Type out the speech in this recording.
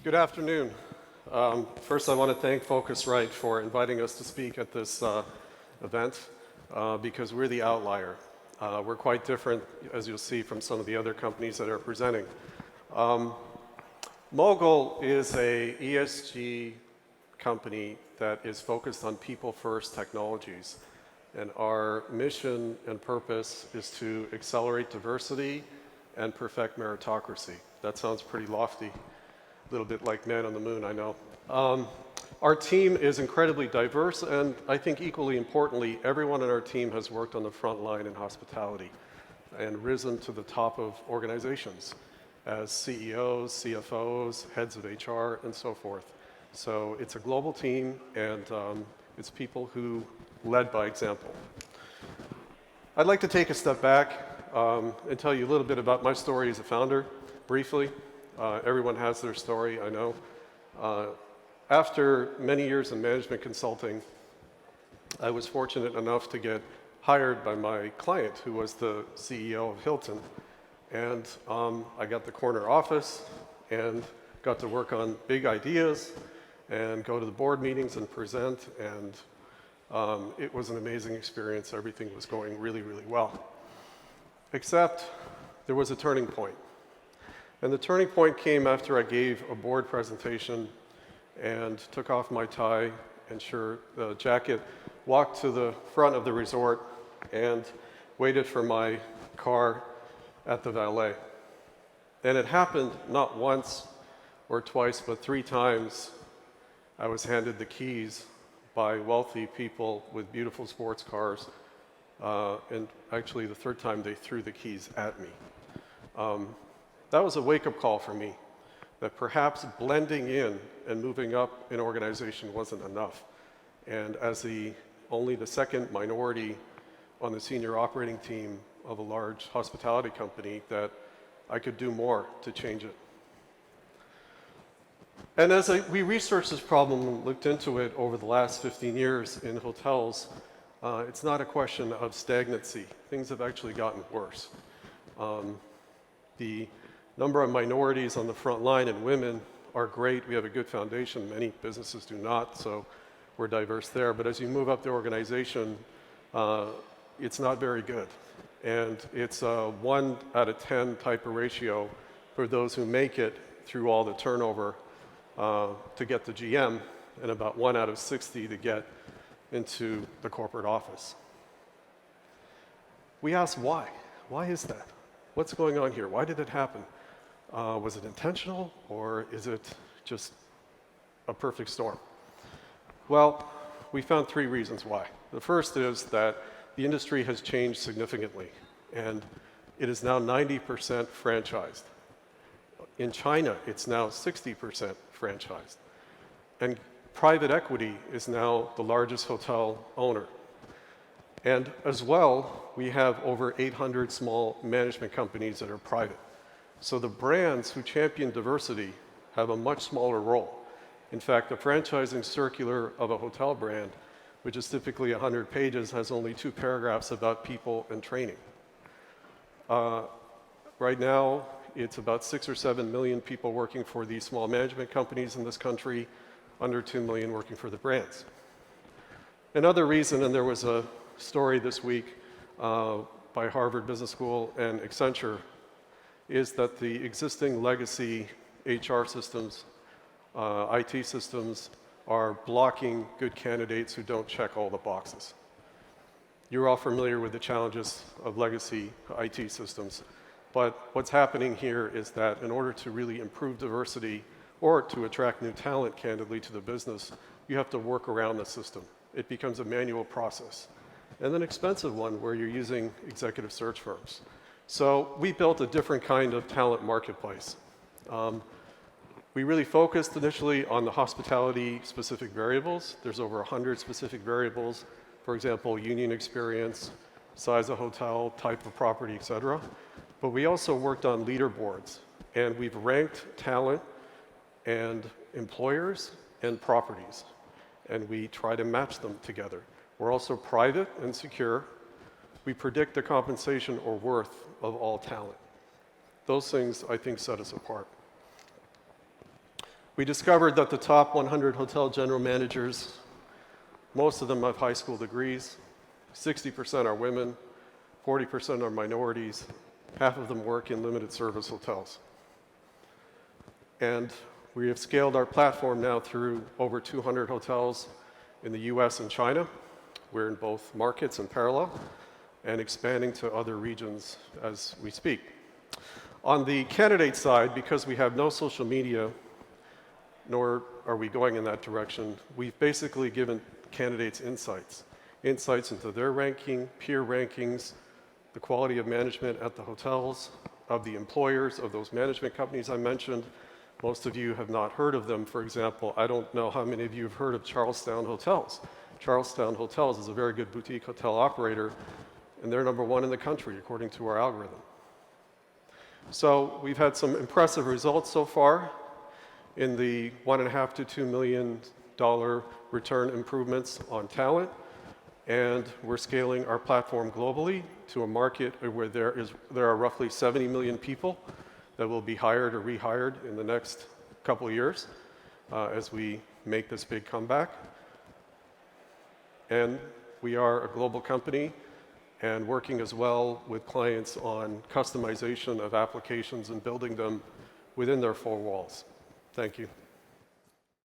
Good afternoon. First, I want to thank Phocuswright for inviting us to speak at this event because we're the outlier. We're quite different, as you'll see, from some of the other companies that are presenting. Mogul is a ESG company that is focused on people-first technologies. And our mission and purpose is to accelerate diversity and perfect meritocracy. That sounds pretty lofty. A little bit like Man on the Moon, I know. Our team is incredibly diverse, and I think equally importantly, everyone on our team has worked on the front line in hospitality and risen to the top of organizations as CEOs, CFOs, heads of HR, and so forth. So it's a global team, and it's people who led by example. I'd like to take a step back and tell you a little bit about my story as a founder, briefly. Everyone has their story, I know. After many years in management consulting, I was fortunate enough to get hired by my client, who was the CEO of Hilton. And I got the corner office and got to work on big ideas and go to the board meetings and present. And it was an amazing experience. Everything was going really, really well. Except there was a turning point. And the turning point came after I gave a board presentation and took off my tie and jacket, walked to the front of the resort and waited for my car at the valet. And it happened not once or twice, but 3 times. I was handed the keys by wealthy people with beautiful sports cars. And actually, the 3rd time, they threw the keys at me. That was a wake-up call for me, that perhaps blending in and moving up an organization wasn't enough. And as only the 2nd minority on the senior operating team of a large hospitality company, that I could do more to change it. And as we researched this problem and looked into it over the last 15 years in hotels, it's not a question of stagnancy. Things have actually gotten worse. The number of minorities on the front line and women are great. We have a good foundation. Many businesses do not, so we're diverse there. But as you move up the organization, it's not very good. And it's a 1 out of 10 type of ratio for those who make it through all the turnover to get to GM, and about 1 out of 60 to get into the corporate office. We asked why. Why is that? What's going on here? Why did it happen? Was it intentional, or is it just a perfect storm? Well, we found 3 reasons why. The first is that the industry has changed significantly, and it is now 90% franchised. In China, it's now 60% franchised. And private equity is now the largest hotel owner. And as well, we have over 800 small management companies that are private. So the brands who champion diversity have a much smaller role. In fact, the franchising circular of a hotel brand, which is typically 100 pages, has only 2 paragraphs about people and training. Right now, it's about 6 or 7 million people working for these small management companies in this country, under 2 million working for the brands. Another reason, and there was a story this week by Harvard Business School and Accenture, is that the existing legacy HR systems, IT systems, are blocking good candidates who don't check all the boxes. You're all familiar with the challenges of legacy IT systems, but what's happening here is that in order to really improve diversity or to attract new talent, candidly, to the business, you have to work around the system. It becomes a manual process, and an expensive one where you're using executive search firms. So we built a different kind of talent marketplace. We really focused initially on the hospitality-specific variables. There's over 100 specific variables. For example, union experience, size of hotel, type of property, et cetera. But we also worked on leaderboards, and we've ranked talent and employers and properties, and we try to match them together. We're also private and secure. We predict the compensation or worth of all talent. Those things, I think, set us apart. We discovered that the top 100 hotel general managers, most of them have high school degrees, 60% are women, 40% are minorities, half of them work in limited service hotels. And we have scaled our platform now through over 200 hotels in the US and China. We're in both markets in parallel and expanding to other regions as we speak. On the candidate side, because we have no social media, nor are we going in that direction, we've basically given candidates insights into their ranking, peer rankings, the quality of management at the hotels, of the employers, of those management companies I mentioned. Most of you have not heard of them. For example, I don't know how many of you have heard of Charlestown Hotels. Charlestown Hotels is a very good boutique hotel operator, and they're #1 in the country, according to our algorithm. So we've had some impressive results so far in the $1.5 to $2 million return improvements on talent, and we're scaling our platform globally to a market where there are roughly 70 million people that will be hired or rehired in the next couple of years as we make this big comeback. And we are a global company and working as well with clients on customization of applications and building them within their four walls. Thank you.